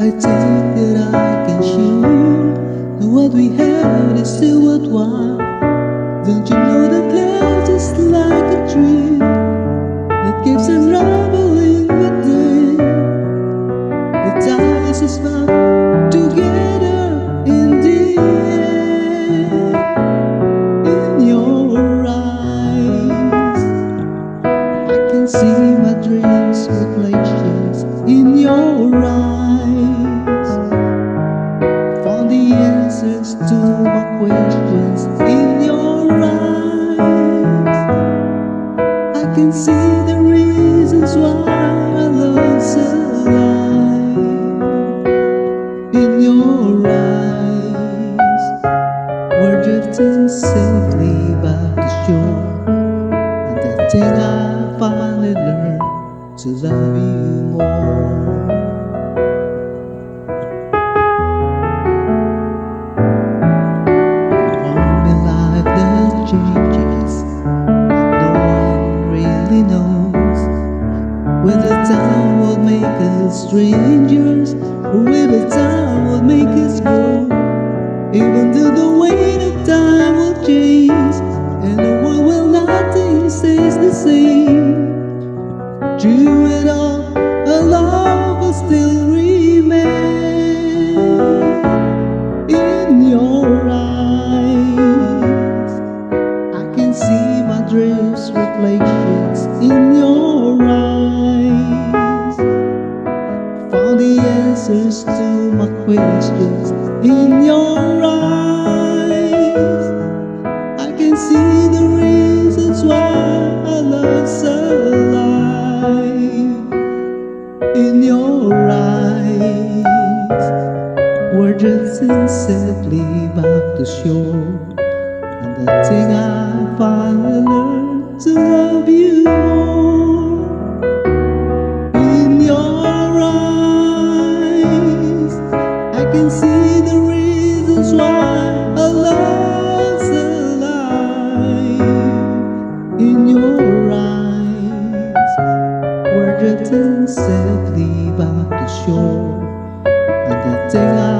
I think that I can show you that what we have is still worthwhile. Don't you know that love is like a dream that keeps unraveling the day? The ties is found together in the end. In your eyes, I can see my dreams reflections in your eyes. Found the answers to my questions in your eyes. I can see the reasons why our love's alive. In your eyes, we're drifting safely back to shore. And I think I finally learned to love you more. Changes that no one really knows. Whether time will make us strangers, or whether time will make us grow. Even though the weight of time will change, and the world will nothing stays the same. Through it all, a love will still remain. In your eyes, I can see my dreams reflections in your eyes. Found the answers to my questions in your eyes. I can see the reasons why our love's alive. In your eyes, we're drifting safely back to shore. And I think I finally learned to love you more. In your eyes, I can see the reasons why our love's alive. In your eyes, we're drifting safely back to shore. And I think I